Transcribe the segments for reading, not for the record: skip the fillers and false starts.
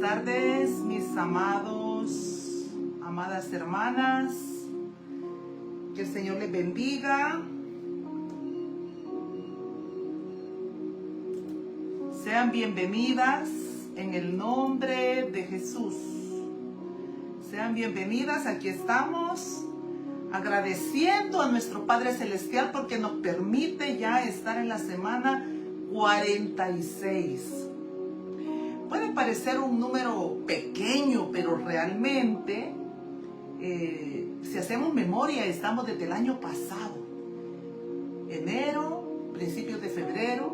tardes, mis amados, amadas hermanas. Que el Señor les bendiga. Sean bienvenidas en el nombre de Jesús. Sean bienvenidas, aquí estamos agradeciendo a nuestro Padre Celestial porque nos permite ya estar en la semana 46. Puede parecer un número pequeño, pero realmente, si hacemos memoria, estamos desde el año pasado. Enero, principios de febrero,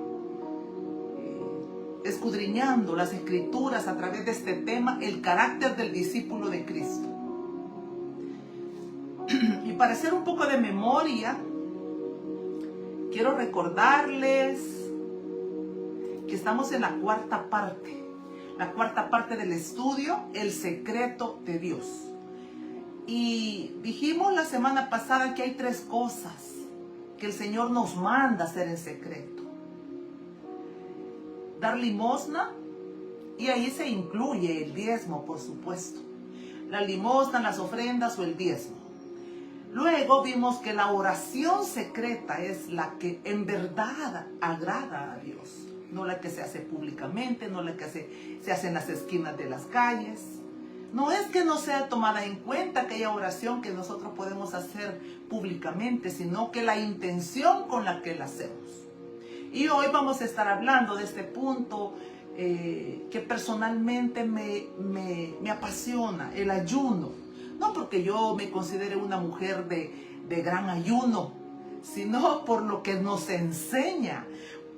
escudriñando las Escrituras a través de este tema, el carácter del discípulo de Cristo. Y para hacer un poco de memoria, quiero recordarles que estamos en la cuarta parte del estudio, el secreto de Dios. Y dijimos la semana pasada que hay 3 cosas que el Señor nos manda hacer en secreto. Dar limosna, y ahí se incluye el diezmo, por supuesto. La limosna, las ofrendas o el diezmo. Luego vimos que la oración secreta es la que en verdad agrada a Dios. No la que se hace públicamente, no la que se hace en las esquinas de las calles. No es que no sea tomada en cuenta aquella oración que nosotros podemos hacer públicamente, sino que la intención con la que la hacemos. Y hoy vamos a estar hablando de este punto que personalmente me apasiona, el ayuno. No porque yo me considere una mujer de gran ayuno, sino por lo que nos enseña,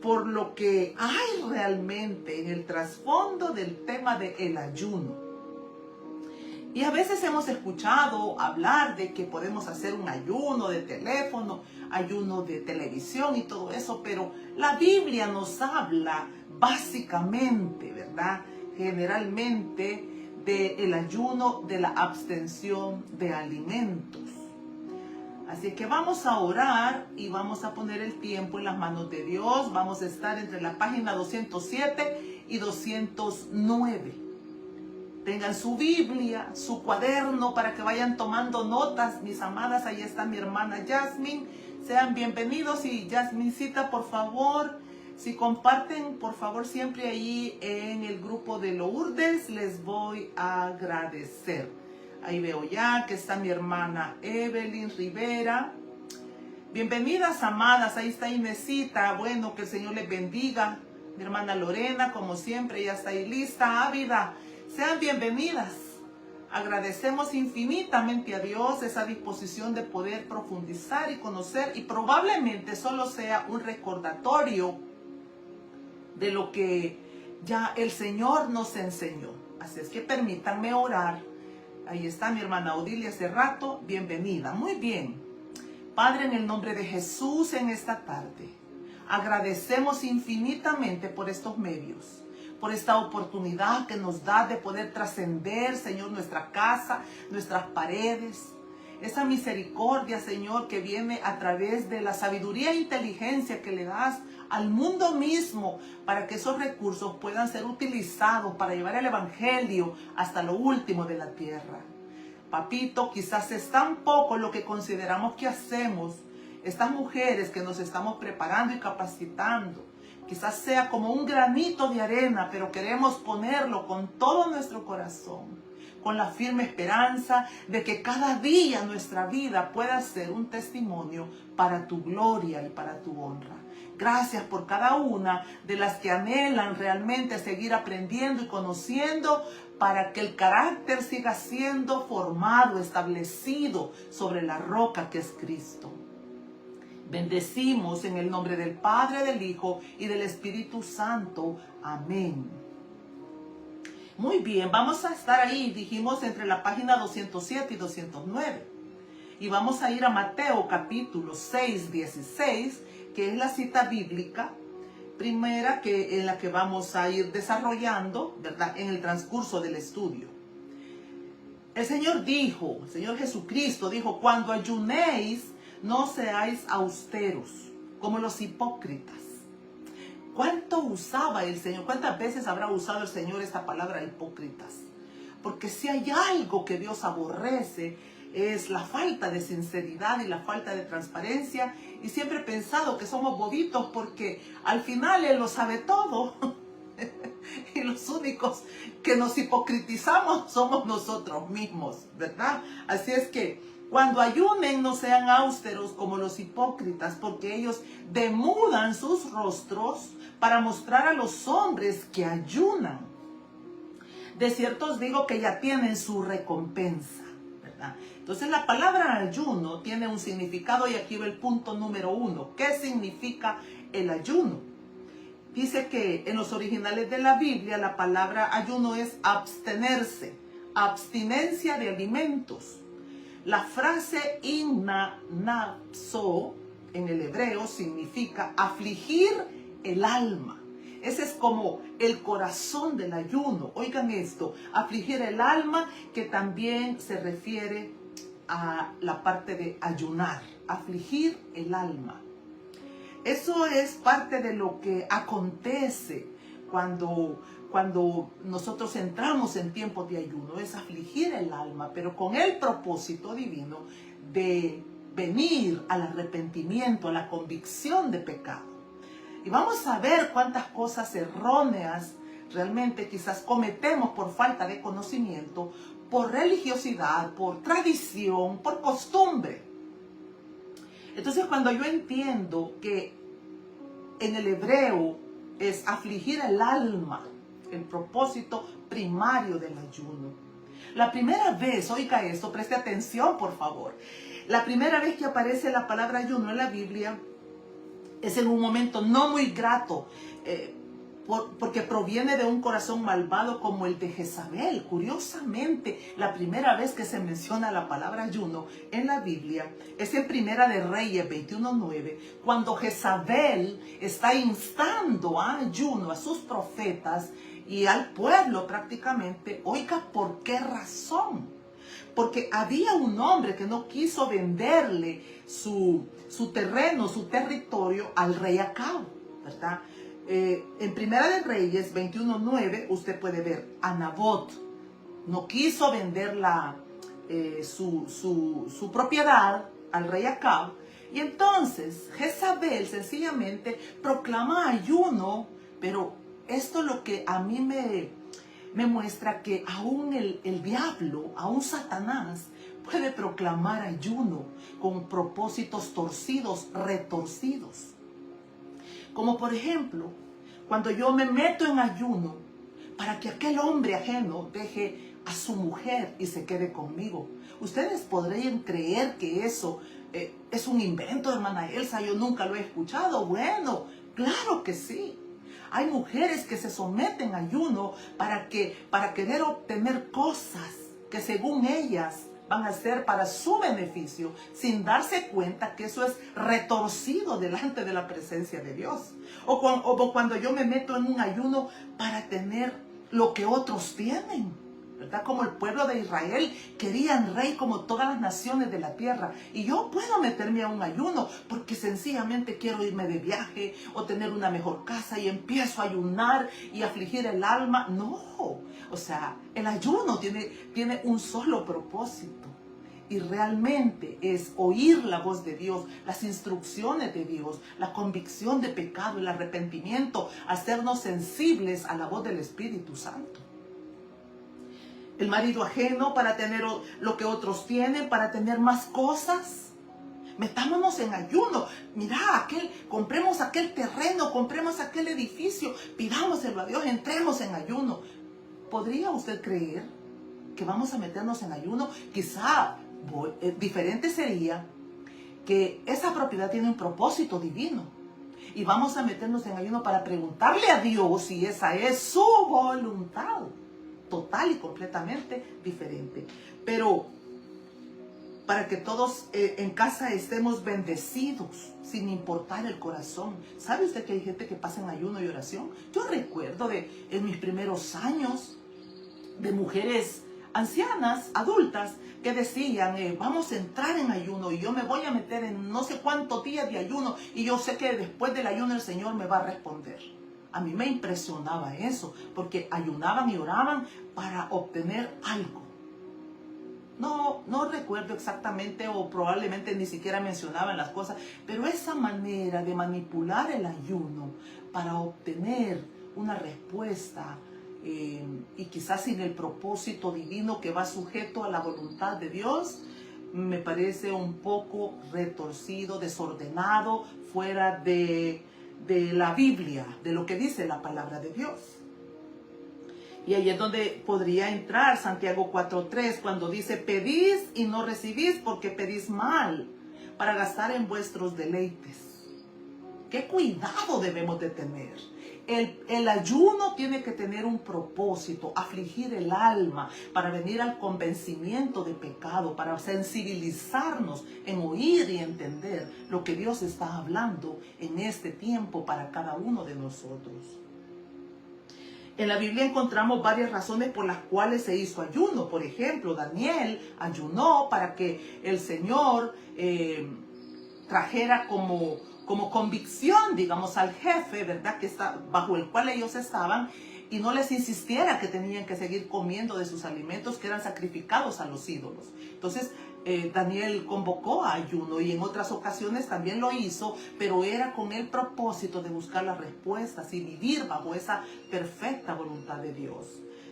por lo que hay realmente en el trasfondo del tema del ayuno. Y a veces hemos escuchado hablar de que podemos hacer un ayuno de teléfono, ayuno de televisión y todo eso, pero la Biblia nos habla básicamente, ¿verdad? Generalmente del ayuno de la abstención de alimentos. Así que vamos a orar y vamos a poner el tiempo en las manos de Dios. Vamos a estar entre la página 207 y 209. Tengan su Biblia, su cuaderno para que vayan tomando notas, mis amadas. Ahí está mi hermana Yasmin. Sean bienvenidos. Y Yasmincita, por favor, si comparten, por favor, siempre ahí en el grupo de Lourdes, les voy a agradecer. Ahí veo ya que está mi hermana Evelyn Rivera. Bienvenidas, amadas. Ahí está Inesita. Bueno, que el Señor les bendiga. Mi hermana Lorena, como siempre, ya está ahí lista, ávida. Sean bienvenidas. Agradecemos infinitamente a Dios esa disposición de poder profundizar y conocer, y probablemente solo sea un recordatorio de lo que ya el Señor nos enseñó. Así es que permítanme orar. Ahí está mi hermana Odilia hace rato. Bienvenida. Muy bien. Padre, en el nombre de Jesús, en esta tarde, agradecemos infinitamente por estos medios, por esta oportunidad que nos da de poder trascender, Señor, nuestra casa, nuestras paredes. Esa misericordia, Señor, que viene a través de la sabiduría e inteligencia que le das al mundo mismo para que esos recursos puedan ser utilizados para llevar el evangelio hasta lo último de la tierra. Papito, quizás es tan poco lo que consideramos que hacemos, estas mujeres que nos estamos preparando y capacitando. Quizás sea como un granito de arena, pero queremos ponerlo con todo nuestro corazón, con la firme esperanza de que cada día nuestra vida pueda ser un testimonio para tu gloria y para tu honra. Gracias por cada una de las que anhelan realmente seguir aprendiendo y conociendo para que el carácter siga siendo formado, establecido sobre la roca que es Cristo. Bendecimos en el nombre del Padre, del Hijo y del Espíritu Santo. Amén. Muy bien, vamos a estar ahí, dijimos, entre la página 207 y 209. Y vamos a ir a Mateo capítulo 6, 16, que es la cita bíblica primera en la que vamos a ir desarrollando, ¿verdad?, en el transcurso del estudio. El Señor Jesucristo dijo, cuando ayunéis, no seáis austeros, como los hipócritas, ¿Cuánto usaba el Señor? ¿Cuántas veces habrá usado el Señor esta palabra hipócritas? Porque si hay algo que Dios aborrece, es la falta de sinceridad y la falta de transparencia. Y siempre he pensado que somos bobitos porque al final Él lo sabe todo. Y los únicos que nos hipocritizamos somos nosotros mismos, ¿verdad? Así es que cuando ayunen no sean austeros como los hipócritas, porque ellos demudan sus rostros para mostrar a los hombres que ayunan. De cierto os digo que ya tienen su recompensa, ¿verdad? Entonces la palabra ayuno tiene un significado y aquí va el punto número 1. ¿Qué significa el ayuno? Dice que en los originales de la Biblia la palabra ayuno es abstenerse, abstinencia de alimentos. La frase innapso en el hebreo significa afligir el alma. Ese es como el corazón del ayuno. Oigan esto, afligir el alma, que también se refiere a la parte de ayunar, afligir el alma. Eso es parte de lo que acontece cuando nosotros entramos en tiempos de ayuno, es afligir el alma, pero con el propósito divino de venir al arrepentimiento, a la convicción de pecado. Y vamos a ver cuántas cosas erróneas realmente quizás cometemos por falta de conocimiento, por religiosidad, por tradición, por costumbre. Entonces, cuando yo entiendo que en el hebreo es afligir el alma, el propósito primario del ayuno. La primera vez, oiga esto, preste atención por favor. La primera vez que aparece la palabra ayuno en la Biblia es en un momento no muy grato, porque proviene de un corazón malvado como el de Jezabel. Curiosamente, la primera vez que se menciona la palabra ayuno en la Biblia es en Primera de Reyes 21:9, cuando Jezabel está instando a ayuno a sus profetas y al pueblo prácticamente. Oiga, ¿por qué razón? Porque había un hombre que no quiso venderle su terreno, su territorio al rey Acab, ¿verdad? En Primera de Reyes 21:9 usted puede ver a Nabot. No quiso vender su propiedad al rey Acab. Y entonces Jezabel sencillamente proclama ayuno. Pero esto es lo que a mí me muestra que aún el diablo, aún Satanás, puede proclamar ayuno con propósitos torcidos, retorcidos. Como por ejemplo, cuando yo me meto en ayuno para que aquel hombre ajeno deje a su mujer y se quede conmigo. Ustedes podrían creer que eso es un invento, hermana Elsa, yo nunca lo he escuchado. Bueno, claro que sí. Hay mujeres que se someten a ayuno para querer obtener cosas que según ellas van a ser para su beneficio, sin darse cuenta que eso es retorcido delante de la presencia de Dios. O cuando yo me meto en un ayuno para tener lo que otros tienen, ¿verdad? Como el pueblo de Israel querían rey como todas las naciones de la tierra. Y yo puedo meterme a un ayuno porque sencillamente quiero irme de viaje o tener una mejor casa y empiezo a ayunar y afligir el alma. No, o sea, el ayuno tiene un solo propósito. Y realmente es oír la voz de Dios, las instrucciones de Dios, la convicción de pecado, el arrepentimiento, hacernos sensibles a la voz del Espíritu Santo. El marido ajeno para tener lo que otros tienen, para tener más cosas. Metámonos en ayuno. Mira, compremos aquel terreno, compremos aquel edificio, pidámoselo a Dios, entremos en ayuno. ¿Podría usted creer que vamos a meternos en ayuno? Quizá diferente sería que esa propiedad tiene un propósito divino. Y vamos a meternos en ayuno para preguntarle a Dios si esa es su voluntad. Total y completamente diferente. Pero para que todos en casa estemos bendecidos, sin importar el corazón. ¿Sabe usted que hay gente que pasa en ayuno y oración? Yo recuerdo en mis primeros años de mujeres ancianas, adultas, que decían, vamos a entrar en ayuno y yo me voy a meter en no sé cuántos días de ayuno y yo sé que después del ayuno el Señor me va a responder. A mí me impresionaba eso, porque ayunaban y oraban para obtener algo. No recuerdo exactamente, o probablemente ni siquiera mencionaban las cosas, pero esa manera de manipular el ayuno para obtener una respuesta, y quizás sin el propósito divino que va sujeto a la voluntad de Dios, me parece un poco retorcido, desordenado, fuera de la Biblia, de lo que dice la palabra de Dios. Y ahí es donde podría entrar Santiago 4:3, cuando dice: pedís y no recibís porque pedís mal, para gastar en vuestros deleites. ¿Qué cuidado debemos de tener? El ayuno tiene que tener un propósito: afligir el alma, para venir al convencimiento de pecado, para sensibilizarnos en oír y entender lo que Dios está hablando en este tiempo para cada uno de nosotros. En la Biblia encontramos varias razones por las cuales se hizo ayuno. Por ejemplo, Daniel ayunó para que el Señor trajera como convicción, digamos, al jefe, ¿verdad?, que está bajo el cual ellos estaban, y no les insistiera que tenían que seguir comiendo de sus alimentos que eran sacrificados a los ídolos. Entonces, Daniel convocó a ayuno, y en otras ocasiones también lo hizo, pero era con el propósito de buscar las respuestas y vivir bajo esa perfecta voluntad de Dios.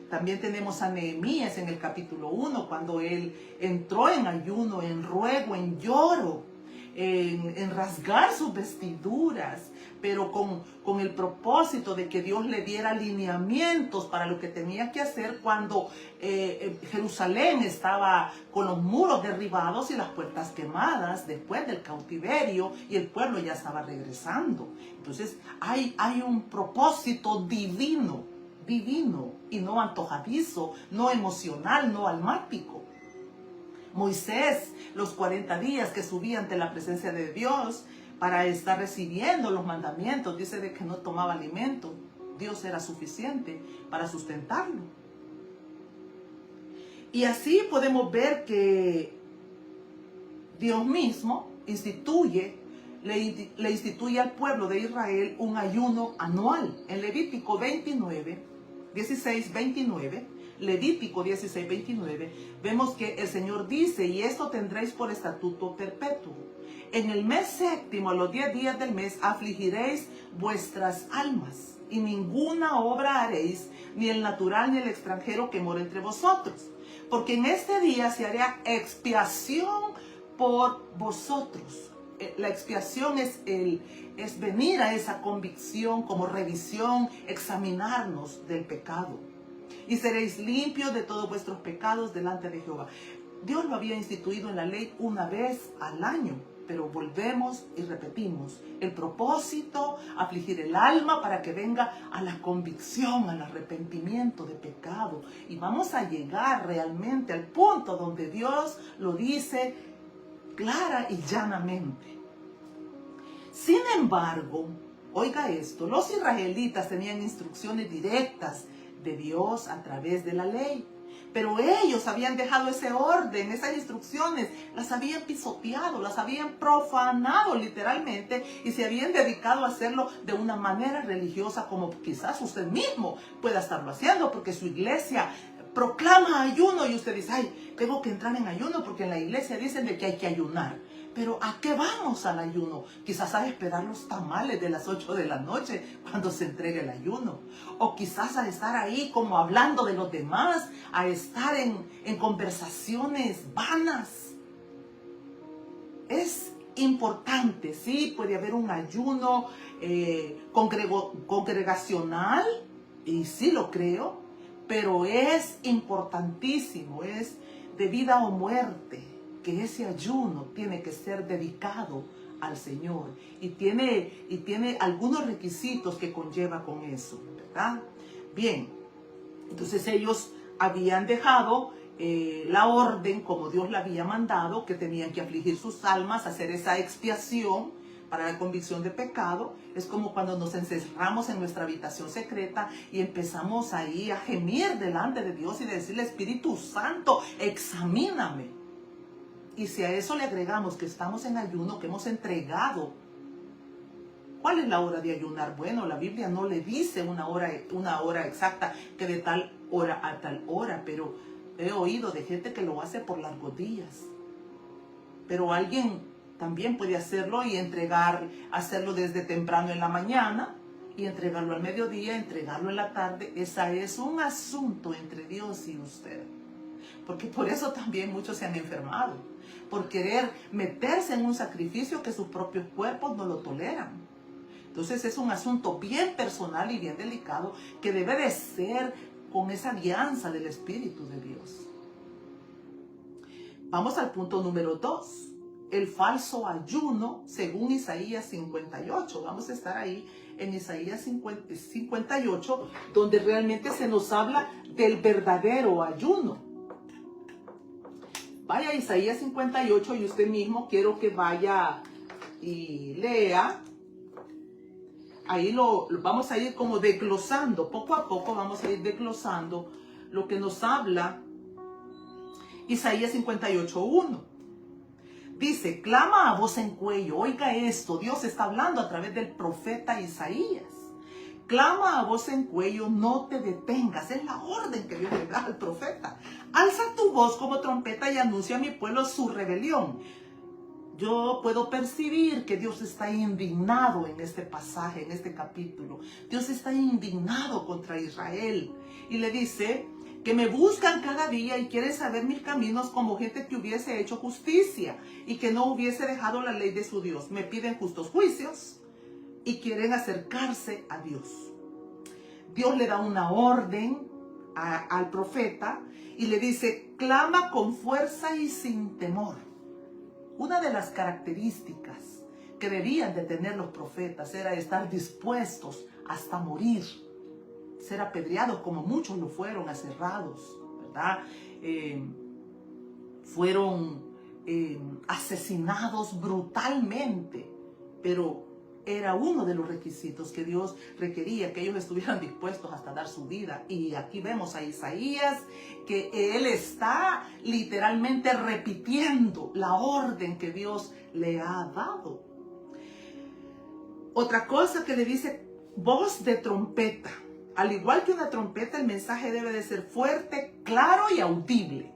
También tenemos a Nehemías en el capítulo 1, cuando él entró en ayuno, en ruego, en lloro, en rasgar sus vestiduras, pero con el propósito de que Dios le diera lineamientos para lo que tenía que hacer cuando Jerusalén estaba con los muros derribados y las puertas quemadas después del cautiverio, y el pueblo ya estaba regresando. Entonces hay un propósito divino, y no antojadizo, no emocional, no almático. Moisés, los 40 días que subía ante la presencia de Dios para estar recibiendo los mandamientos, dice de que no tomaba alimento. Dios era suficiente para sustentarlo. Y así podemos ver que Dios mismo le instituye al pueblo de Israel un ayuno anual. En Levítico 16:29, Levítico 16:29, vemos que el Señor dice: y esto tendréis por estatuto perpetuo. En el mes séptimo, a los 10 días del mes, afligiréis vuestras almas, y ninguna obra haréis, ni el natural ni el extranjero que mora entre vosotros. Porque en este día se hará expiación por vosotros. La expiación es venir a esa convicción como revisión, examinarnos del pecado. Y seréis limpios de todos vuestros pecados delante de Jehová. Dios lo había instituido en la ley una vez al año, pero volvemos y repetimos. El propósito: afligir el alma para que venga a la convicción, al arrepentimiento de pecado. Y vamos a llegar realmente al punto donde Dios lo dice clara y llanamente. Sin embargo, oiga esto: los israelitas tenían instrucciones directas de Dios a través de la ley, pero ellos habían dejado ese orden, esas instrucciones, las habían pisoteado, las habían profanado literalmente, y se habían dedicado a hacerlo de una manera religiosa, como quizás usted mismo pueda estarlo haciendo, porque su iglesia proclama ayuno y usted dice: ay, tengo que entrar en ayuno porque en la iglesia dicen de que hay que ayunar. Pero ¿a qué vamos al ayuno? Quizás a esperar los tamales de las 8 de la noche cuando se entregue el ayuno. O quizás a estar ahí como hablando de los demás, a estar en conversaciones vanas. Es importante, sí, puede haber un ayuno congregacional, y sí lo creo, pero es importantísimo, es de vida o muerte, que ese ayuno tiene que ser dedicado al Señor, y tiene algunos requisitos que conlleva con eso, ¿verdad? Bien, entonces ellos habían dejado la orden como Dios la había mandado, que tenían que afligir sus almas, hacer esa expiación para la convicción de pecado. Es como cuando nos encerramos en nuestra habitación secreta y empezamos ahí a gemir delante de Dios y decirle: Espíritu Santo, examíname. Y si a eso le agregamos que estamos en ayuno, que hemos entregado ¿Cuál es la hora de ayunar? Bueno, la Biblia no le dice una hora exacta, que de tal hora a tal hora, pero he oído de gente que lo hace por largos días. Pero alguien también puede hacerlo y hacerlo desde temprano en la mañana y entregarlo al mediodía, entregarlo en la tarde. Ese es un asunto entre Dios y usted. Porque por eso también muchos se han enfermado, por querer meterse en un sacrificio que sus propios cuerpos no lo toleran. Entonces es un asunto bien personal y bien delicado que debe de ser con esa alianza del Espíritu de Dios. Vamos al punto número 2. El falso ayuno según Isaías 58. Vamos a estar ahí en Isaías 58, donde realmente se nos habla del verdadero ayuno. Vaya a Isaías 58 y usted mismo quiero que vaya y lea. Ahí lo vamos a ir como desglosando, poco a poco vamos a ir desglosando lo que nos habla Isaías 58:1. Dice, clama a voz en cuello. Oiga esto, Dios está hablando a través del profeta Isaías. Clama a voz en cuello, no te detengas. Es la orden que Dios le da al profeta. Alza tu voz como trompeta y anuncia a mi pueblo su rebelión. Yo puedo percibir que Dios está indignado en este pasaje, en este capítulo. Dios está indignado contra Israel. Y le dice que me buscan cada día y quieren saber mis caminos como gente que hubiese hecho justicia y que no hubiese dejado la ley de su Dios. Me piden justos juicios y quieren acercarse a Dios. Dios le da una orden al profeta y le dice, clama con fuerza y sin temor. Una de las características que debían de tener los profetas era estar dispuestos hasta morir, ser apedreados como muchos lo fueron, aserrados, ¿verdad? Fueron asesinados brutalmente, pero era uno de los requisitos que Dios requería, que ellos estuvieran dispuestos hasta dar su vida. Y aquí vemos a Isaías que él está literalmente repitiendo la orden que Dios le ha dado. Otra cosa que le dice, voz de trompeta. Al igual que una trompeta, el mensaje debe de ser fuerte, claro y audible.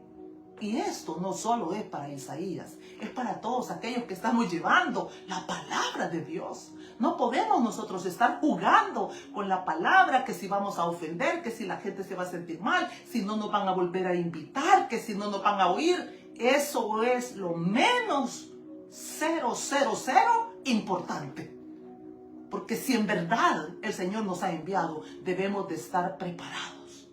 Y esto no solo es para Isaías, es para todos aquellos que estamos llevando la palabra de Dios. No podemos nosotros estar jugando con la palabra, que si vamos a ofender, que si la gente se va a sentir mal, si no nos van a volver a invitar, que si no nos van a oír. Eso es lo menos 000 importante. Porque si en verdad el Señor nos ha enviado, debemos de estar preparados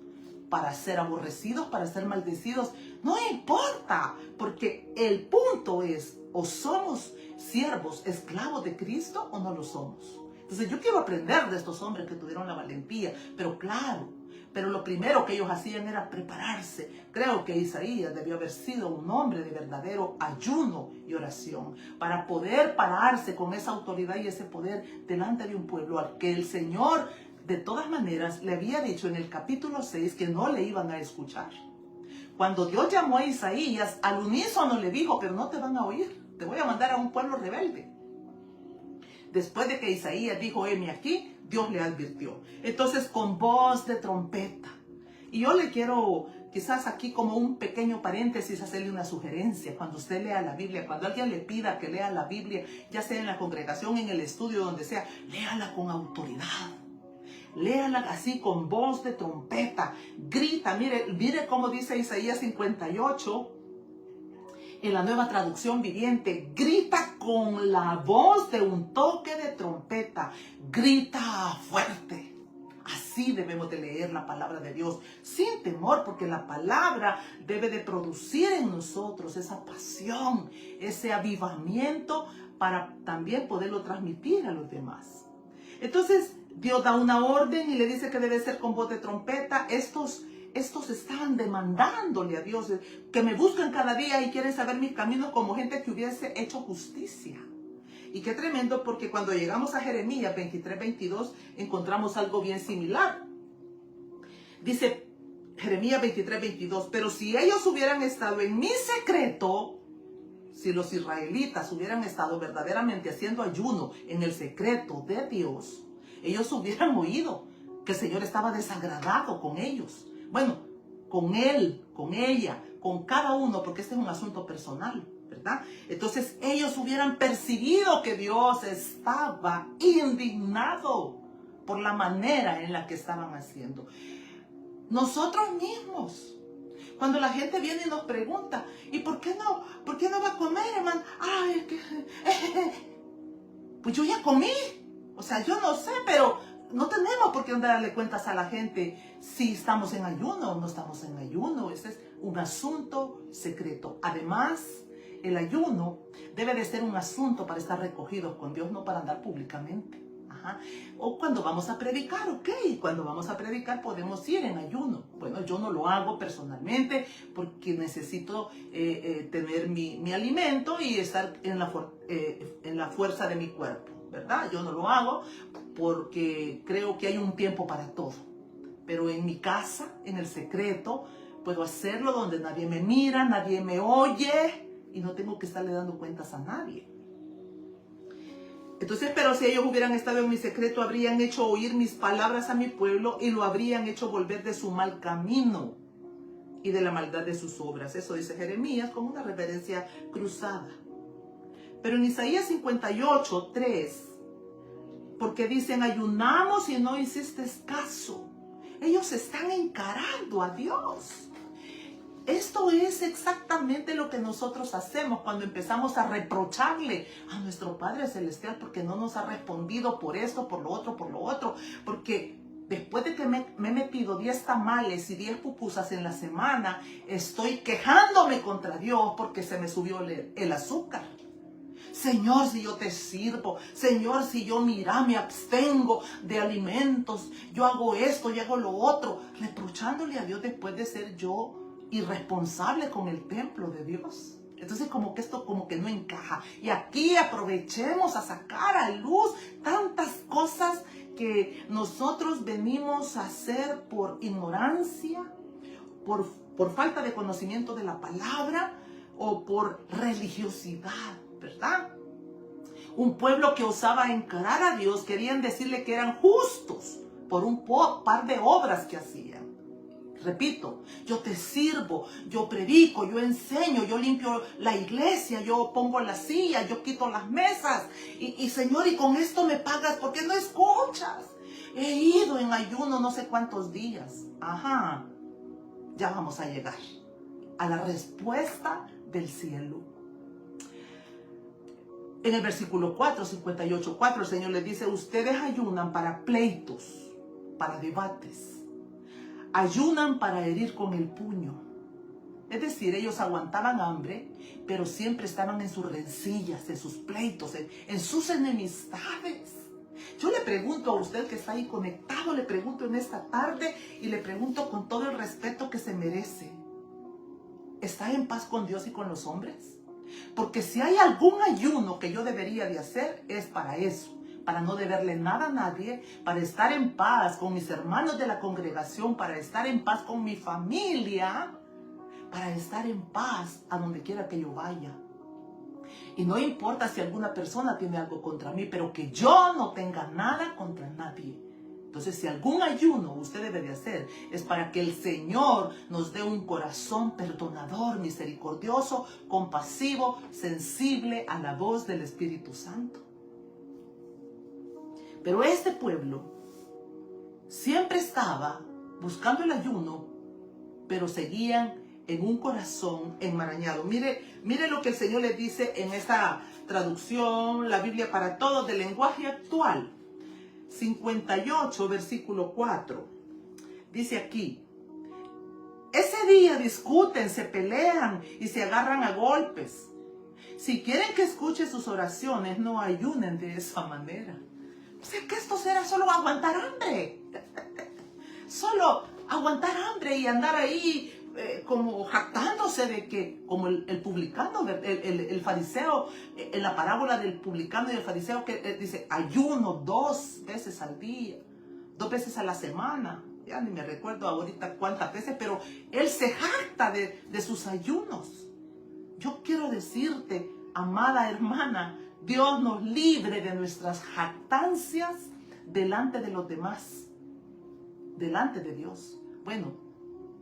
para ser aborrecidos, para ser maldecidos. No importa, porque el punto es, o somos siervos, esclavos de Cristo, o no lo somos. Entonces yo quiero aprender de estos hombres que tuvieron la valentía, pero lo primero que ellos hacían era prepararse. Creo que Isaías debió haber sido un hombre de verdadero ayuno y oración, para poder pararse con esa autoridad y ese poder delante de un pueblo al que el Señor de todas maneras le había dicho en el capítulo 6 que no le iban a escuchar. Cuando Dios llamó a Isaías, al unísono le dijo, pero no te van a oír, te voy a mandar a un pueblo rebelde. Después de que Isaías dijo, heme aquí, Dios le advirtió. Entonces, con voz de trompeta. Y yo le quiero, quizás aquí como un pequeño paréntesis, hacerle una sugerencia. Cuando usted lea la Biblia, cuando alguien le pida que lea la Biblia, ya sea en la congregación, en el estudio, donde sea, léala con autoridad. Léala así con voz de trompeta. Grita, mire cómo dice Isaías 58. En la Nueva Traducción Viviente, grita con la voz de un toque de trompeta. Grita fuerte. Así debemos de leer la palabra de Dios, sin temor, porque la palabra debe de producir en nosotros esa pasión, ese avivamiento, para también poderlo transmitir a los demás. Entonces, Dios da una orden y le dice que debe ser con voz de trompeta. Estos estaban demandándole a Dios que me buscan cada día y quieren saber mis caminos como gente que hubiese hecho justicia. Y qué tremendo, porque cuando llegamos a Jeremías 23:22 encontramos algo bien similar. Dice Jeremías 23:22, pero si ellos hubieran estado en mi secreto si los israelitas hubieran estado verdaderamente haciendo ayuno en el secreto de Dios, ellos hubieran oído que el Señor estaba desagradado con ellos. Bueno, con él, con ella, con cada uno, porque este es un asunto personal, ¿verdad? Entonces ellos hubieran percibido que Dios estaba indignado por la manera en la que estaban haciendo. Nosotros mismos, cuando la gente viene y nos pregunta, ¿y por qué no va a comer, hermano? Ay, es que... Pues yo ya comí. O sea, yo no sé, pero no tenemos por qué darle cuentas a la gente si estamos en ayuno o no estamos en ayuno. Ese es un asunto secreto. Además, el ayuno debe de ser un asunto para estar recogidos con Dios, no para andar públicamente. Ajá. O cuando vamos a predicar, ok, cuando vamos a predicar podemos ir en ayuno. Bueno, yo no lo hago personalmente porque necesito tener mi alimento y estar en la fuerza de mi cuerpo, ¿verdad? Yo no lo hago porque creo que hay un tiempo para todo. Pero en mi casa, en el secreto, puedo hacerlo donde nadie me mira, nadie me oye y no tengo que estarle dando cuentas a nadie. Entonces, pero si ellos hubieran estado en mi secreto, habrían hecho oír mis palabras a mi pueblo y lo habrían hecho volver de su mal camino y de la maldad de sus obras. Eso dice Jeremías con una referencia cruzada. Pero en Isaías 58:3, porque dicen, ayunamos y no hiciste caso. Ellos están encarando a Dios. Esto es exactamente lo que nosotros hacemos cuando empezamos a reprocharle a nuestro Padre Celestial porque no nos ha respondido por esto, por lo otro, porque después de que me he metido 10 tamales y 10 pupusas en la semana, estoy quejándome contra Dios porque se me subió el azúcar. Señor, si yo te sirvo, Señor, si yo me abstengo de alimentos, yo hago esto, yo hago lo otro, reprochándole a Dios después de ser yo irresponsable con el templo de Dios. Entonces como que esto como que no encaja. Y aquí aprovechemos a sacar a luz tantas cosas que nosotros venimos a hacer por ignorancia, por falta de conocimiento de la palabra o por religiosidad, ¿verdad? Un pueblo que osaba encarar a Dios, querían decirle que eran justos por un par de obras que hacían. Repito, yo te sirvo, yo predico, yo enseño, yo limpio la iglesia, yo pongo las sillas, yo quito las mesas. Y Señor, y con esto me pagas, ¿por qué no escuchas? He ido en ayuno no sé cuántos días. Ajá, ya vamos a llegar a la respuesta del cielo. En el versículo 4, 58:4, el Señor les dice, ustedes ayunan para pleitos, para debates. Ayunan para herir con el puño. Es decir, ellos aguantaban hambre, pero siempre estaban en sus rencillas, en sus pleitos, en sus enemistades. Yo le pregunto a usted que está ahí conectado, le pregunto en esta tarde y le pregunto con todo el respeto que se merece. ¿Está en paz con Dios y con los hombres? Porque si hay algún ayuno que yo debería de hacer, es para eso. Para no deberle nada a nadie, para estar en paz con mis hermanos de la congregación, para estar en paz con mi familia, para estar en paz a donde quiera que yo vaya. Y no importa si alguna persona tiene algo contra mí, pero que yo no tenga nada contra nadie. Entonces, si algún ayuno usted debe de hacer, es para que el Señor nos dé un corazón perdonador, misericordioso, compasivo, sensible a la voz del Espíritu Santo. Pero este pueblo siempre estaba buscando el ayuno, pero seguían en un corazón enmarañado. Mire lo que el Señor les dice en esta traducción, la Biblia para todos, del lenguaje actual. 58, versículo 4. Dice aquí, ese día discuten, se pelean y se agarran a golpes. Si quieren que escuche sus oraciones, no ayunen de esa manera. O sea, que esto será solo aguantar hambre. Solo aguantar hambre y andar ahí como jactándose de que, como el publicano, el fariseo, en la parábola del publicano y el fariseo que dice, ayuno 2 veces al día, 2 veces a la semana. Ya ni me recuerdo ahorita cuántas veces, pero él se jacta de sus ayunos. yo quiero decirte, amada hermana, Dios nos libre de nuestras jactancias delante de los demás, delante de Dios. Bueno,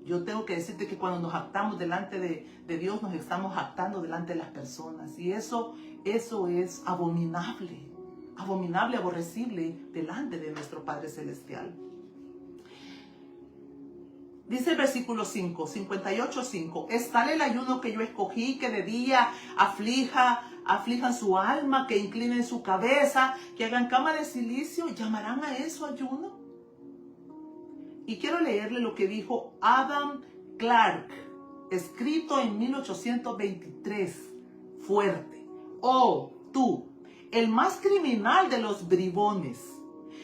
yo tengo que decirte que cuando nos jactamos delante de Dios, nos estamos jactando delante de las personas. Y eso es abominable, abominable, aborrecible delante de nuestro Padre Celestial. Dice el versículo 5, 58:5, es tal el ayuno que yo escogí, que de día aflijan su alma, que inclinen su cabeza, que hagan cama de silicio. ¿Llamarán a eso ayuno? Y quiero leerle lo que dijo Adam Clarke, escrito en 1823, fuerte. Oh, tú, el más criminal de los bribones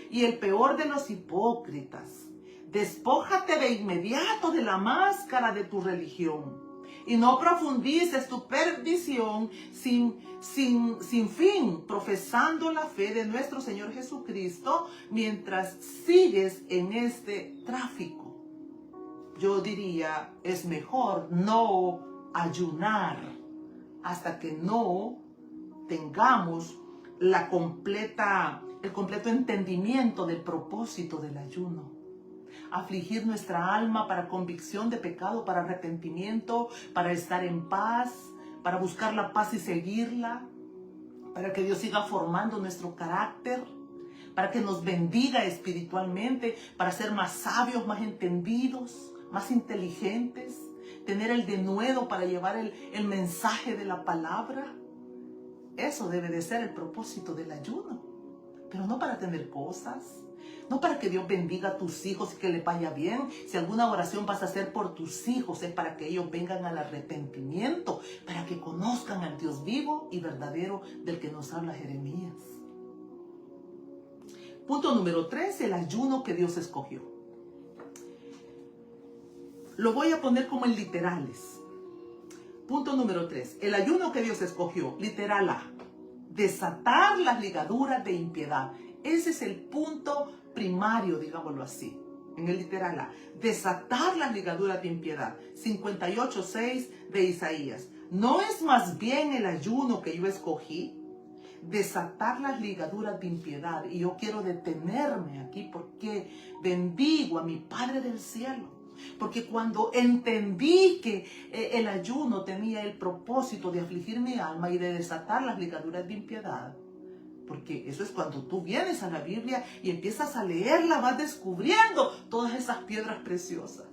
y el peor de los hipócritas, despójate de inmediato de la máscara de tu religión y no profundices tu perdición sin fin, profesando la fe de nuestro Señor Jesucristo mientras sigues en este tráfico. Yo diría, es mejor no ayunar hasta que no tengamos el completo entendimiento del propósito del ayuno. Afligir nuestra alma para convicción de pecado, para arrepentimiento, para estar en paz, para buscar la paz y seguirla, para que Dios siga formando nuestro carácter, para que nos bendiga espiritualmente, para ser más sabios, más entendidos, más inteligentes, tener el denuedo para llevar el mensaje de la palabra. Eso debe de ser el propósito del ayuno, pero no para tener cosas. No para que Dios bendiga a tus hijos y que les vaya bien. Si alguna oración vas a hacer por tus hijos, es para que ellos vengan al arrepentimiento, para que conozcan al Dios vivo y verdadero del que nos habla Jeremías. Punto número 3, el ayuno que Dios escogió. Lo voy a poner como en literales. Punto número 3, el ayuno que Dios escogió, literal A, desatar las ligaduras de impiedad. Ese es el punto primario, digámoslo así, en el literal A. Desatar las ligaduras de impiedad. 58:6 de Isaías. ¿No es más bien el ayuno que yo escogí? Desatar las ligaduras de impiedad. Y yo quiero detenerme aquí porque bendigo a mi Padre del cielo. Porque cuando entendí que el ayuno tenía el propósito de afligir mi alma y de desatar las ligaduras de impiedad, porque eso es cuando tú vienes a la Biblia y empiezas a leerla, vas descubriendo todas esas piedras preciosas.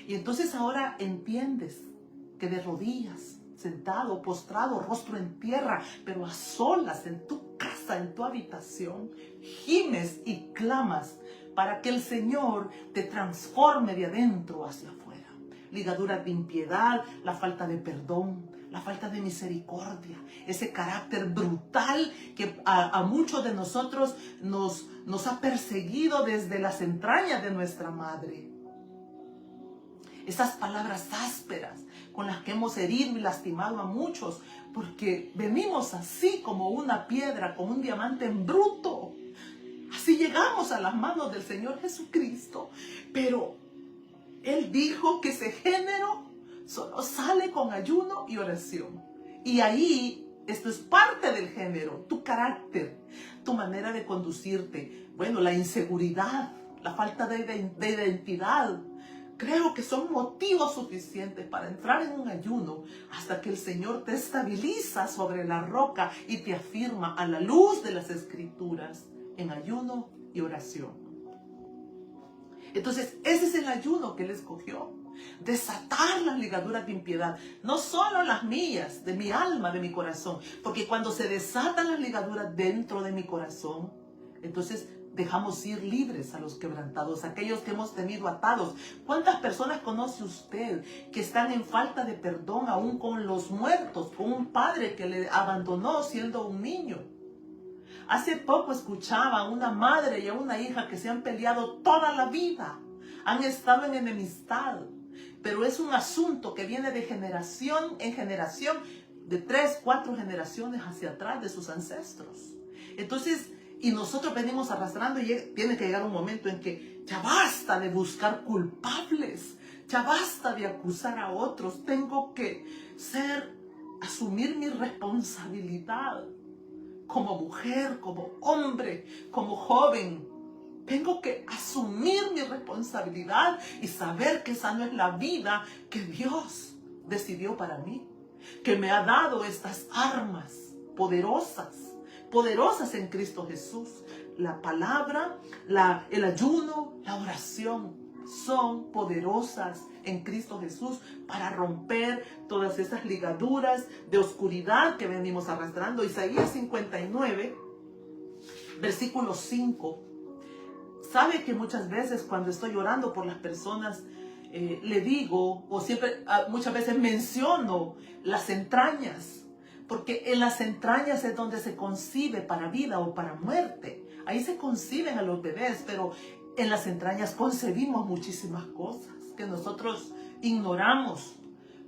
Y entonces ahora entiendes que de rodillas, sentado, postrado, rostro en tierra, pero a solas en tu casa, en tu habitación, gimes y clamas para que el Señor te transforme de adentro hacia afuera. Ligaduras de impiedad, la falta de perdón, la falta de misericordia, ese carácter brutal que a muchos de nosotros nos ha perseguido desde las entrañas de nuestra madre. Esas palabras ásperas con las que hemos herido y lastimado a muchos, porque venimos así como una piedra, como un diamante en bruto. Así llegamos a las manos del Señor Jesucristo, pero Él dijo que ese género solo sale con ayuno y oración. Y ahí, esto es parte del género, tu carácter, tu manera de conducirte. Bueno, la inseguridad, la falta de identidad. Creo que son motivos suficientes para entrar en un ayuno hasta que el Señor te estabiliza sobre la roca y te afirma a la luz de las Escrituras en ayuno y oración. Entonces, ese es el ayuno que Él escogió. Desatar las ligaduras de impiedad, no solo las mías, de mi alma, de mi corazón, porque cuando se desatan las ligaduras dentro de mi corazón, entonces dejamos ir libres a los quebrantados, aquellos que hemos tenido atados. ¿Cuántas personas conoce usted que están en falta de perdón aún con los muertos, con un padre que le abandonó siendo un niño? Hace poco escuchaba a una madre y a una hija que se han peleado toda la vida, han estado en enemistad, pero es un asunto que viene de generación en generación, de 3, 4 generaciones hacia atrás de sus ancestros. Entonces, y nosotros venimos arrastrando y tiene que llegar un momento en que ya basta de buscar culpables, ya basta de acusar a otros, tengo que ser asumir mi responsabilidad como mujer, como hombre, como joven. Tengo que asumir mi responsabilidad y saber que esa no es la vida que Dios decidió para mí. Que me ha dado estas armas poderosas, poderosas en Cristo Jesús. La palabra, el ayuno, la oración son poderosas en Cristo Jesús para romper todas esas ligaduras de oscuridad que venimos arrastrando. Isaías 59, versículo 5. Sabe que muchas veces cuando estoy orando por las personas, le digo, o siempre, muchas veces menciono las entrañas, porque en las entrañas es donde se concibe para vida o para muerte. Ahí se conciben a los bebés, pero en las entrañas concebimos muchísimas cosas que nosotros ignoramos.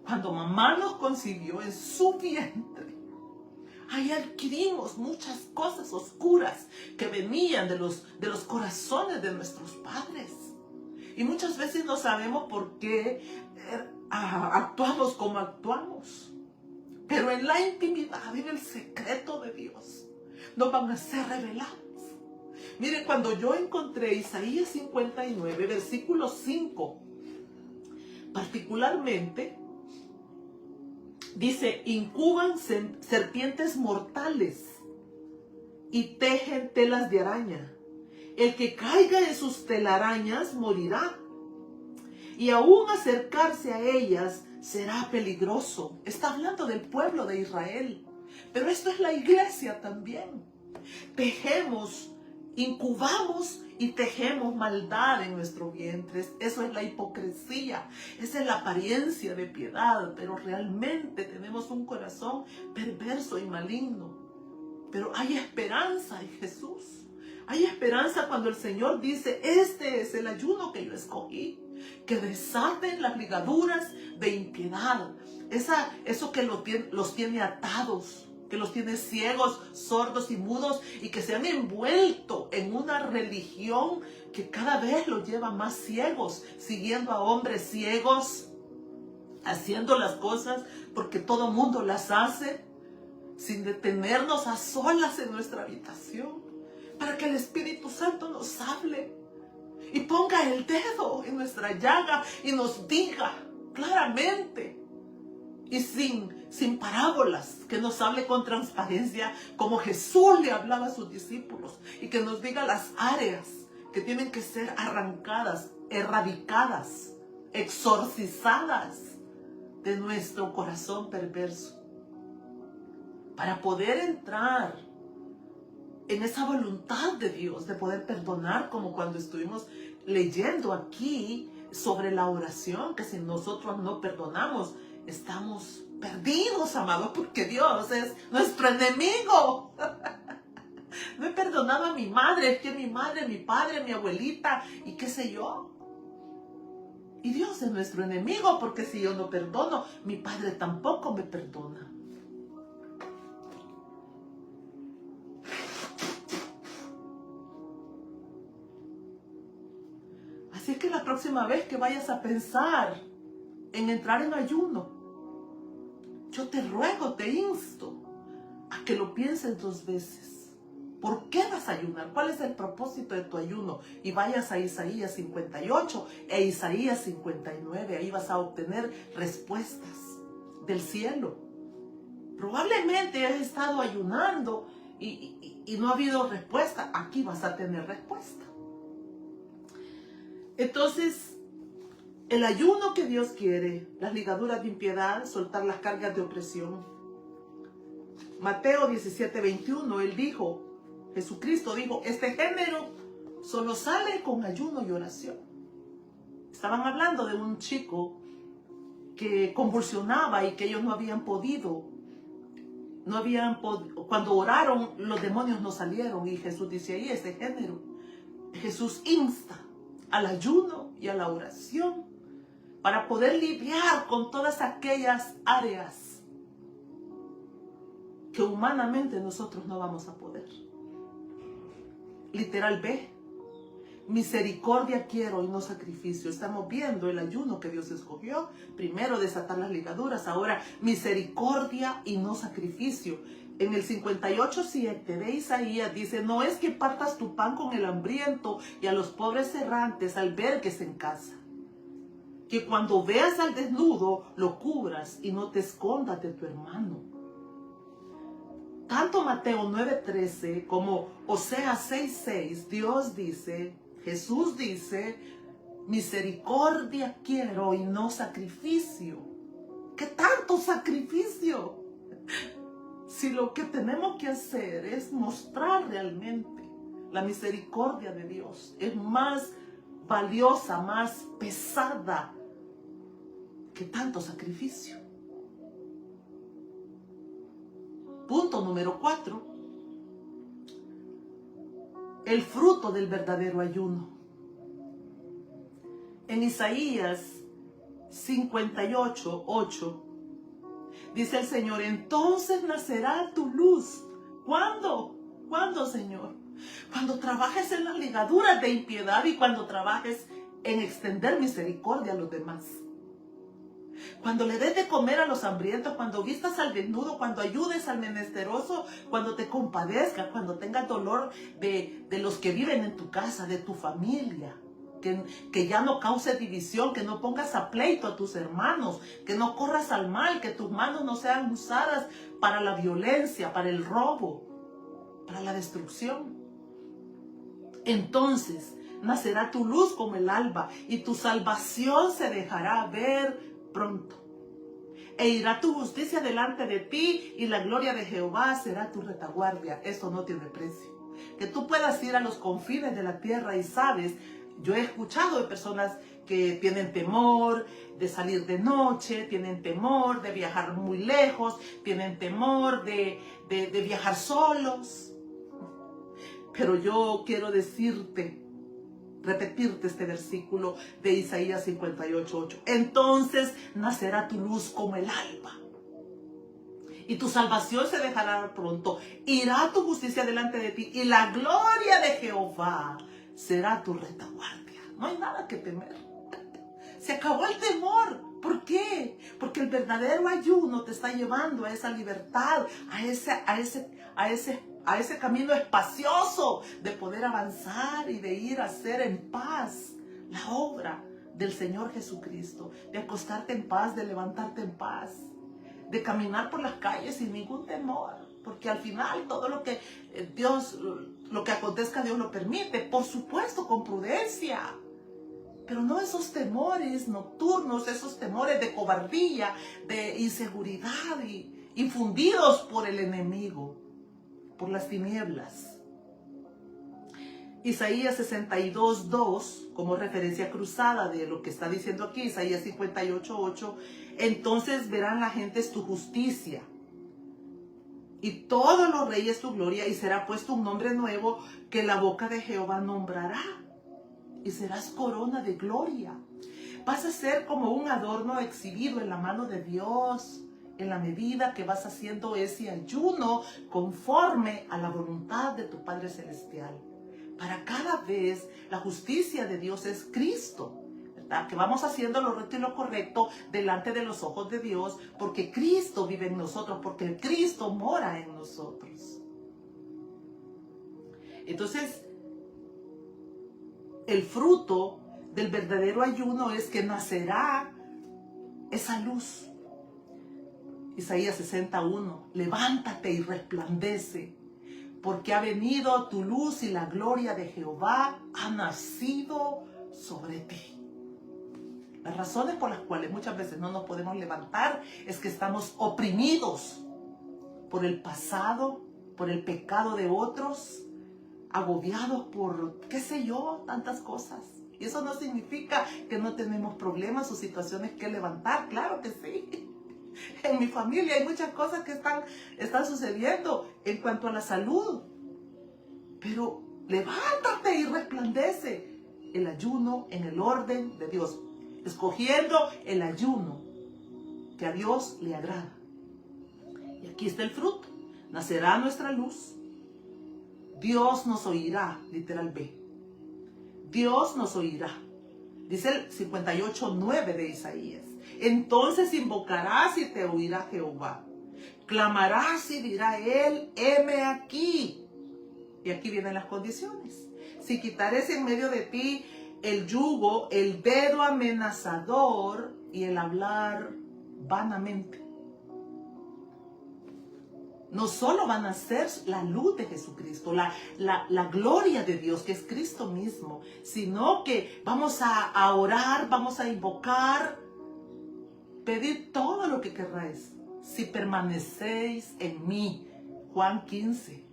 Cuando mamá nos concibió en su vientre, ahí adquirimos muchas cosas oscuras que venían de los corazones de nuestros padres. Y muchas veces no sabemos por qué actuamos como actuamos. Pero en la intimidad, en el secreto de Dios, nos van a ser revelados. Mire, cuando yo encontré Isaías 59, versículo 5, particularmente, dice, incuban serpientes mortales y tejen telas de araña. El que caiga en sus telarañas morirá, y aún acercarse a ellas será peligroso. Está hablando del pueblo de Israel, pero esto es la iglesia también. Tejemos, incubamos y tejemos maldad en nuestro vientre. Eso es la hipocresía, esa es la apariencia de piedad, pero realmente tenemos un corazón perverso y maligno. Pero hay esperanza en Jesús. Hay esperanza cuando el Señor dice, este es el ayuno que yo escogí, que desaten las ligaduras de impiedad, eso que los tiene atados, que los tiene ciegos, sordos y mudos, y que se han envuelto en una religión que cada vez los lleva más ciegos, siguiendo a hombres ciegos, haciendo las cosas porque todo mundo las hace, sin detenernos a solas en nuestra habitación, para que el Espíritu Santo nos hable y ponga el dedo en nuestra llaga y nos diga claramente y sin parábolas, que nos hable con transparencia como Jesús le hablaba a sus discípulos, y que nos diga las áreas que tienen que ser arrancadas, erradicadas, exorcizadas de nuestro corazón perverso, para poder entrar en esa voluntad de Dios de poder perdonar, como cuando estuvimos leyendo aquí sobre la oración, que si nosotros no perdonamos, estamos perdidos, amados, porque Dios es nuestro enemigo. No he perdonado a mi madre, es que mi madre, mi padre, mi abuelita y qué sé yo. Y Dios es nuestro enemigo, porque si yo no perdono, mi padre tampoco me perdona. Así es que la próxima vez que vayas a pensar en entrar en ayuno, yo te ruego, te insto a que lo pienses 2 veces. ¿Por qué vas a ayunar? ¿Cuál es el propósito de tu ayuno? Y vayas a Isaías 58 e Isaías 59. Ahí vas a obtener respuestas del cielo. Probablemente has estado ayunando y no ha habido respuesta. Aquí vas a tener respuesta. Entonces, el ayuno que Dios quiere, las ligaduras de impiedad, soltar las cargas de opresión. Mateo 17:21, Jesucristo dijo, este género solo sale con ayuno y oración. Estaban hablando de un chico que convulsionaba y que ellos no habían podido. Cuando oraron, los demonios no salieron, y Jesús dice ahí, este género. Jesús insta al ayuno y a la oración para poder lidiar con todas aquellas áreas que humanamente nosotros no vamos a poder. Literal, ve Misericordia quiero y no sacrificio. Estamos viendo el ayuno que Dios escogió. Primero desatar las ligaduras, ahora misericordia y no sacrificio. En el 58:7 de Isaías dice, no es que partas tu pan con el hambriento y a los pobres errantes albergues en casa. Que cuando veas al desnudo lo cubras y no te escondas de tu hermano. Tanto Mateo 9:13 como Oseas 6:6, Dios dice, Jesús dice, misericordia quiero y no sacrificio. ¿Qué tanto sacrificio? Si lo que tenemos que hacer es mostrar realmente la misericordia de Dios, es más valiosa, más pesada que tanto sacrificio. Punto número 4. El fruto del verdadero ayuno. En Isaías 58:8 dice el Señor, entonces nacerá tu luz. ¿Cuándo? ¿Cuándo, Señor? Cuando trabajes en las ligaduras de impiedad y cuando trabajes en extender misericordia a los demás. Cuando le des de comer a los hambrientos, cuando vistas al desnudo, cuando ayudes al menesteroso, cuando te compadezcas, cuando tengas dolor de los que viven en tu casa, de tu familia. Que ya no cause división, que no pongas a pleito a tus hermanos, que no corras al mal, que tus manos no sean usadas para la violencia, para el robo, para la destrucción. Entonces nacerá tu luz como el alba y tu salvación se dejará ver pronto. E irá tu justicia delante de ti y la gloria de Jehová será tu retaguardia. Esto no tiene precio. Que tú puedas ir a los confines de la tierra y sabes, yo he escuchado de personas que tienen temor de salir de noche, tienen temor de viajar muy lejos, tienen temor de viajar solos. Pero yo quiero repetirte este versículo de Isaías 58:8. Entonces nacerá tu luz como el alba y tu salvación se dejará pronto. Irá tu justicia delante de ti y la gloria de Jehová será tu retaguardia. No hay nada que temer. Se acabó el temor. ¿Por qué? Porque el verdadero ayuno te está llevando a esa libertad, a ese camino espacioso de poder avanzar y de ir a hacer en paz la obra del Señor Jesucristo, de acostarte en paz, de levantarte en paz, de caminar por las calles sin ningún temor, porque al final todo lo que lo que acontezca Dios lo permite, por supuesto con prudencia, pero no esos temores nocturnos, esos temores de cobardía, de inseguridad infundidos por el enemigo, por las tinieblas. Isaías 62:2, como referencia cruzada de lo que está diciendo aquí, Isaías 58:8, entonces verán la gentes tu justicia y todos los reyes tu gloria, y será puesto un nombre nuevo que la boca de Jehová nombrará, y serás corona de gloria. Vas a ser como un adorno exhibido en la mano de Dios, en la medida que vas haciendo ese ayuno conforme a la voluntad de tu Padre Celestial. Para cada vez la justicia de Dios es Cristo, ¿verdad? Que vamos haciendo lo recto y lo correcto delante de los ojos de Dios, porque Cristo vive en nosotros, porque Cristo mora en nosotros. Entonces, el fruto del verdadero ayuno es que nacerá esa luz. Isaías 60:1, levántate y resplandece, porque ha venido tu luz y la gloria de Jehová ha nacido sobre ti. Las razones por las cuales muchas veces no nos podemos levantar es que estamos oprimidos por el pasado, por el pecado de otros, agobiados por, qué sé yo, tantas cosas. Y eso no significa que no tenemos problemas o situaciones que levantar, claro que sí. En mi familia hay muchas cosas que están sucediendo en cuanto a la salud. Pero levántate y resplandece. El ayuno en el orden de Dios. Escogiendo el ayuno que a Dios le agrada. Y aquí está el fruto. Nacerá nuestra luz. Dios nos oirá, literal B. Dios nos oirá. Dice el 58:9 de Isaías. Entonces invocarás y te oirá Jehová. Clamarás y dirá él, heme aquí. Y aquí vienen las condiciones. Si quitares en medio de ti el yugo, el dedo amenazador y el hablar vanamente. No solo van a ser la luz de Jesucristo, la gloria de Dios, que es Cristo mismo, sino que vamos a orar, vamos a invocar, pedir todo lo que querráis. Si permanecéis en mí, Juan 15.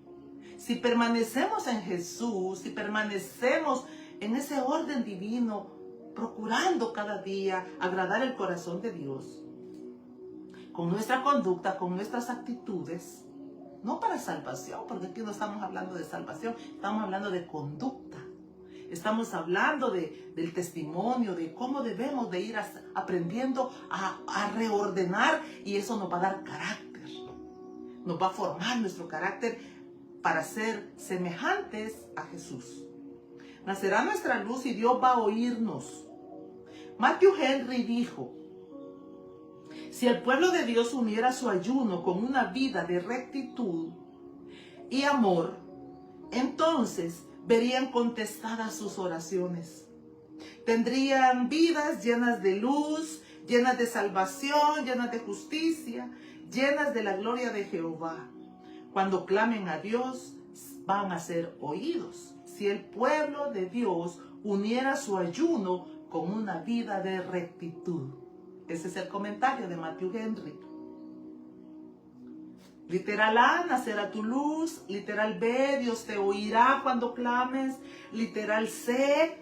Si permanecemos en Jesús, si permanecemos en ese orden divino, procurando cada día agradar el corazón de Dios, con nuestra conducta, con nuestras actitudes, no para salvación, porque aquí no estamos hablando de salvación, estamos hablando de conducta. Estamos hablando del testimonio, de cómo debemos de ir aprendiendo a reordenar, y eso nos va a dar carácter. Nos va a formar nuestro carácter para ser semejantes a Jesús. Nacerá nuestra luz y Dios va a oírnos. Matthew Henry dijo: si el pueblo de Dios uniera su ayuno con una vida de rectitud y amor, entonces verían contestadas sus oraciones. Tendrían vidas llenas de luz, llenas de salvación, llenas de justicia, llenas de la gloria de Jehová. Cuando clamen a Dios, van a ser oídos. Si el pueblo de Dios uniera su ayuno con una vida de rectitud. Ese es el comentario de Matthew Henry. Literal A, nacerá tu luz. Literal B, Dios te oirá cuando clames. Literal C,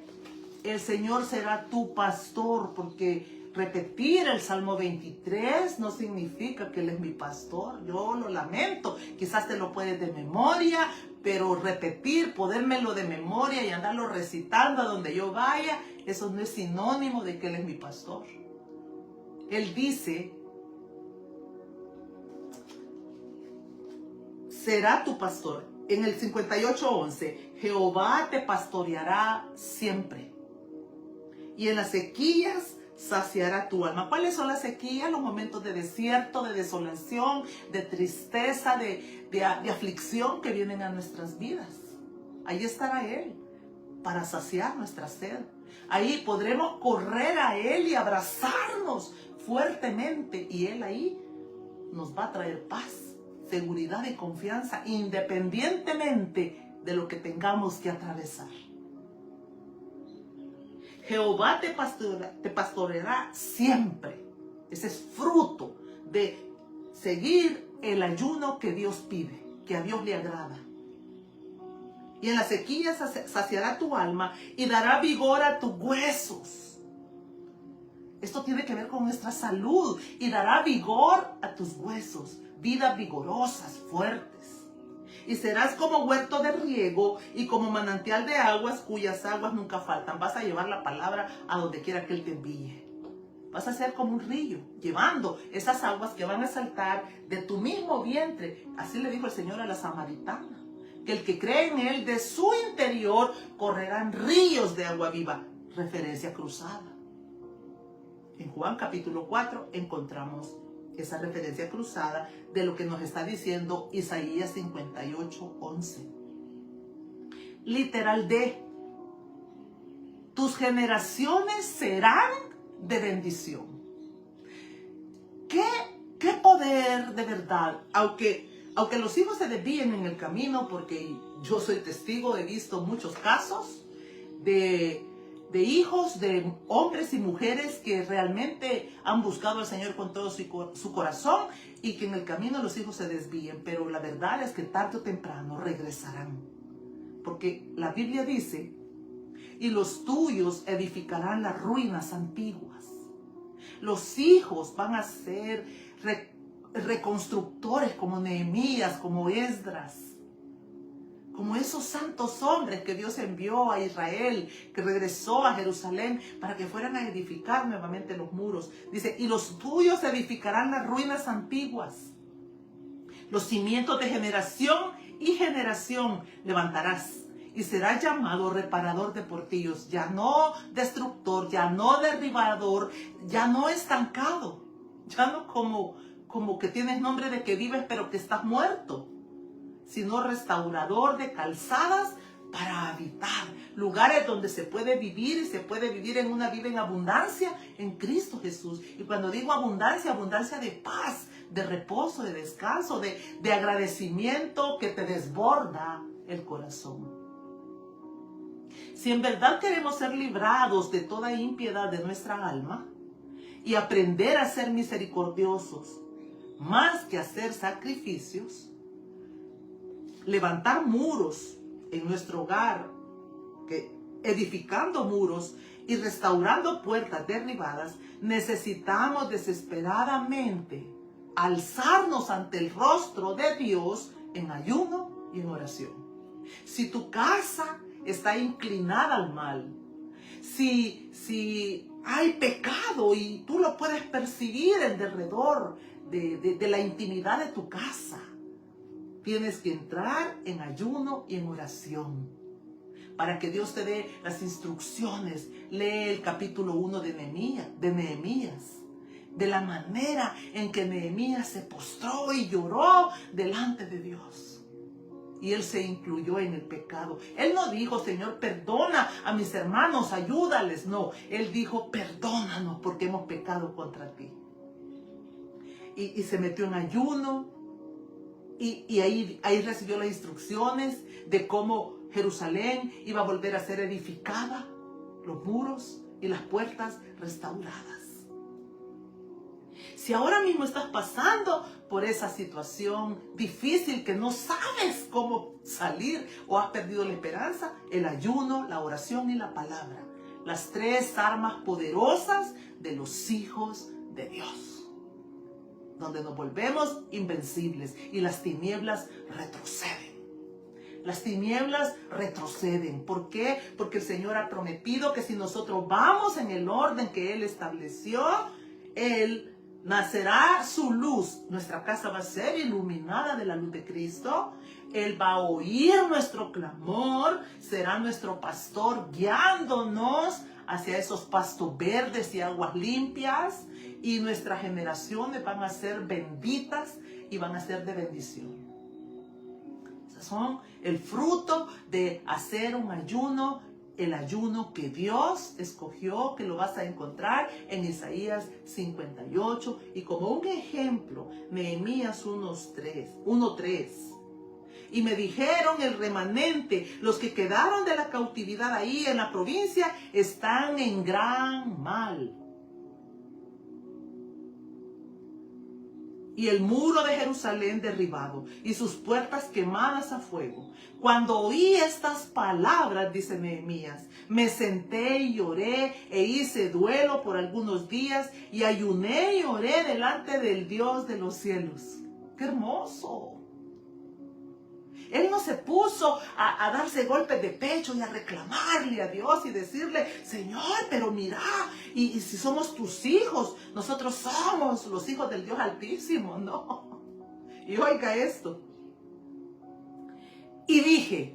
el Señor será tu pastor, porque repetir el Salmo 23 no significa que Él es mi pastor. Yo lo lamento. Quizás te lo puedes de memoria, pero repetir, podérmelo de memoria y andarlo recitando a donde yo vaya, eso no es sinónimo de que Él es mi pastor. Él dice: será tu pastor. En el 58:11, Jehová te pastoreará siempre. Y en las sequías saciará tu alma. ¿Cuáles son las sequías? Los momentos de desierto, de desolación, de tristeza, de aflicción que vienen a nuestras vidas. Ahí estará Él para saciar nuestra sed. Ahí podremos correr a Él y abrazarnos fuertemente, y Él ahí nos va a traer paz, seguridad y confianza, independientemente de lo que tengamos que atravesar. Jehová te pastoreará siempre. Ese es fruto de seguir el ayuno que Dios pide, que a Dios le agrada. Y en la sequía saciará tu alma y dará vigor a tus huesos. Esto tiene que ver con nuestra salud. Y dará vigor a tus huesos, vidas vigorosas, fuertes. Y serás como huerto de riego y como manantial de aguas cuyas aguas nunca faltan. Vas a llevar la palabra a donde quiera que Él te envíe. Vas a ser como un río, llevando esas aguas que van a saltar de tu mismo vientre. Así le dijo el Señor a la samaritana, que el que cree en Él, de su interior correrán ríos de agua viva. Referencia cruzada. En Juan capítulo 4 encontramos esa referencia cruzada de lo que nos está diciendo Isaías 58:11. Literal D. Tus generaciones serán de bendición. ¿Qué poder de verdad? Aunque los hijos se desvíen en el camino, porque yo soy testigo, he visto muchos casos de hijos, de hombres y mujeres que realmente han buscado al Señor con todo su corazón, y que en el camino los hijos se desvíen, pero la verdad es que tarde o temprano regresarán, porque la Biblia dice: y los tuyos edificarán las ruinas antiguas. Los hijos van a ser reconstructores como Nehemías, como Esdras, como esos santos hombres que Dios envió a Israel, que regresó a Jerusalén para que fueran a edificar nuevamente los muros. Dice: y los tuyos edificarán las ruinas antiguas. Los cimientos de generación y generación levantarás, y será llamado reparador de portillos, ya no destructor, ya no derribador, ya no estancado, ya no como que tienes nombre de que vives pero que estás muerto, sino restaurador de calzadas para habitar, lugares donde se puede vivir y se puede vivir en una vida en abundancia en Cristo Jesús. Y cuando digo abundancia, abundancia de paz, de reposo, de descanso, de agradecimiento que te desborda el corazón. Si en verdad queremos ser librados de toda impiedad de nuestra alma y aprender a ser misericordiosos, más que hacer sacrificios, levantar muros en nuestro hogar, edificando muros y restaurando puertas derribadas, necesitamos desesperadamente alzarnos ante el rostro de Dios en ayuno y en oración. Si tu casa está inclinada al mal, si hay pecado y tú lo puedes percibir en derredor de la intimidad de tu casa, tienes que entrar en ayuno y en oración para que Dios te dé las instrucciones. Lee el capítulo 1 de Nehemías, de la manera en que Nehemías se postró y lloró delante de Dios. Y él se incluyó en el pecado. Él no dijo, Señor, perdona a mis hermanos, ayúdales. No, él dijo, perdónanos porque hemos pecado contra ti. Y se metió en ayuno. Y ahí recibió las instrucciones de cómo Jerusalén iba a volver a ser edificada, los muros y las puertas restauradas. Si ahora mismo estás pasando por esa situación difícil que no sabes cómo salir o has perdido la esperanza, el ayuno, la oración y la palabra, las tres armas poderosas de los hijos de Dios, donde nos volvemos invencibles y las tinieblas retroceden. Las tinieblas retroceden. ¿Por qué? Porque el Señor ha prometido que si nosotros vamos en el orden que Él estableció, Él nacerá su luz. Nuestra casa va a ser iluminada de la luz de Cristo. Él va a oír nuestro clamor, será nuestro pastor guiándonos hacia esos pastos verdes y aguas limpias, y nuestras generaciones van a ser benditas y van a ser de bendición. Esos son el fruto de hacer un ayuno, el ayuno que Dios escogió, que lo vas a encontrar en Isaías 58, y como un ejemplo, Nehemías 1:3. Y me dijeron, el remanente, los que quedaron de la cautividad ahí en la provincia, están en gran mal. Y el muro de Jerusalén derribado, y sus puertas quemadas a fuego. Cuando oí estas palabras, dice Nehemías, me senté y lloré, e hice duelo por algunos días, y ayuné y oré delante del Dios de los cielos. ¡Qué hermoso! Él no se puso a darse golpes de pecho y a reclamarle a Dios y decirle, Señor, pero mira, y si somos tus hijos, nosotros somos los hijos del Dios Altísimo. No. Y oiga esto. Y dije,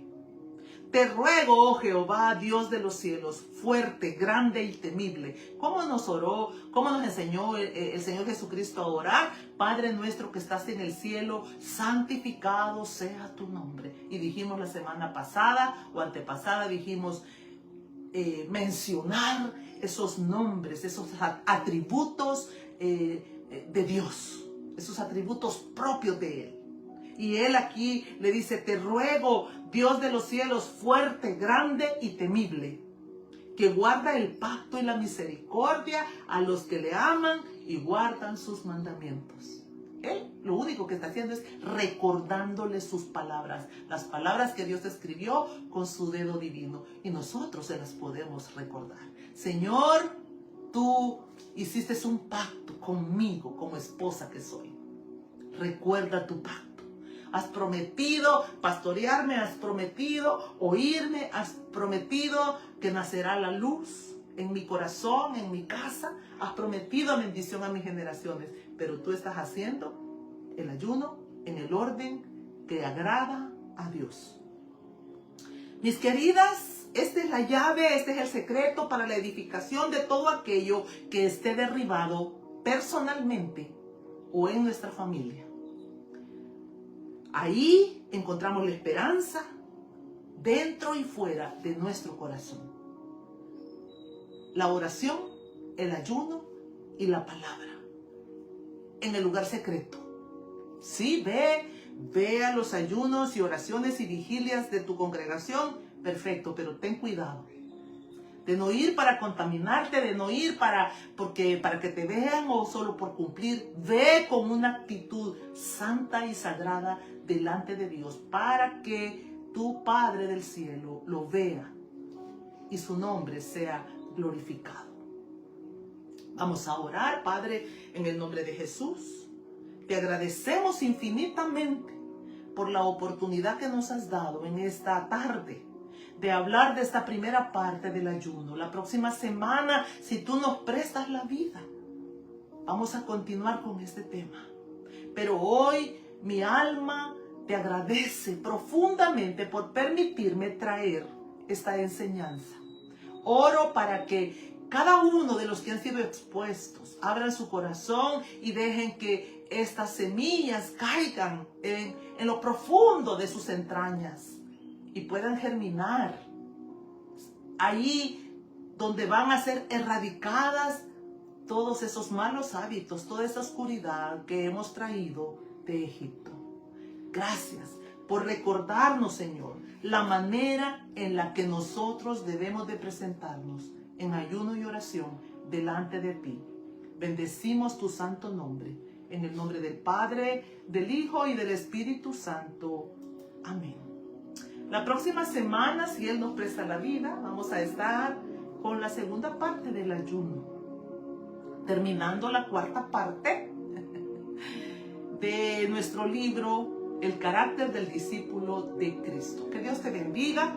te ruego, oh Jehová, Dios de los cielos, fuerte, grande y temible. ¿Cómo nos oró? ¿Cómo nos enseñó el Señor Jesucristo a orar? Padre nuestro que estás en el cielo, santificado sea tu nombre. Y dijimos la semana pasada o antepasada, dijimos mencionar esos nombres, esos atributos de Dios, esos atributos propios de Él. Y Él aquí le dice, te ruego, Dios de los cielos, fuerte, grande y temible, que guarda el pacto y la misericordia a los que le aman y guardan sus mandamientos. Él lo único que está haciendo es recordándole sus palabras, las palabras que Dios escribió con su dedo divino, y nosotros se las podemos recordar. Señor, tú hiciste un pacto conmigo como esposa que soy. Recuerda tu pacto. Has prometido pastorearme, has prometido oírme, has prometido que nacerá la luz en mi corazón, en mi casa. Has prometido bendición a mis generaciones. Pero tú estás haciendo el ayuno en el orden que agrada a Dios. Mis queridas, esta es la llave, este es el secreto para la edificación de todo aquello que esté derribado personalmente o en nuestra familia. Ahí encontramos la esperanza dentro y fuera de nuestro corazón. La oración, el ayuno y la palabra. En el lugar secreto. Sí, ve a los ayunos y oraciones y vigilias de tu congregación. Perfecto, pero ten cuidado. De no ir para contaminarte, de no ir para que te vean o solo por cumplir. Ve con una actitud santa y sagrada delante de Dios para que tu Padre del cielo lo vea y su nombre sea glorificado. Vamos a orar, Padre, en el nombre de Jesús. Te agradecemos infinitamente por la oportunidad que nos has dado en esta tarde de hablar de esta primera parte del ayuno. La próxima semana, si tú nos prestas la vida, vamos a continuar con este tema. Pero hoy mi alma te agradece profundamente por permitirme traer esta enseñanza. Oro para que cada uno de los que han sido expuestos abran su corazón y dejen que estas semillas caigan en lo profundo de sus entrañas y puedan germinar ahí donde van a ser erradicadas todos esos malos hábitos, toda esa oscuridad que hemos traído de Egipto. Gracias por recordarnos, Señor, la manera en la que nosotros debemos de presentarnos en ayuno y oración delante de ti. Bendecimos tu santo nombre, en el nombre del Padre, del Hijo y del Espíritu Santo. Amén. La próxima semana, si Él nos presta la vida, vamos a estar con la segunda parte del ayuno, terminando la cuarta parte de nuestro libro, El carácter del discípulo de Cristo. Que Dios te bendiga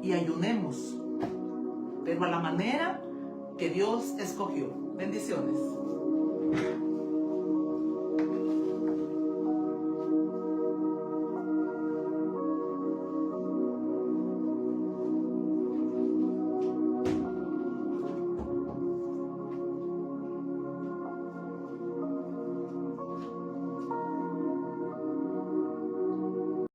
y ayunemos, pero a la manera que Dios escogió. Bendiciones.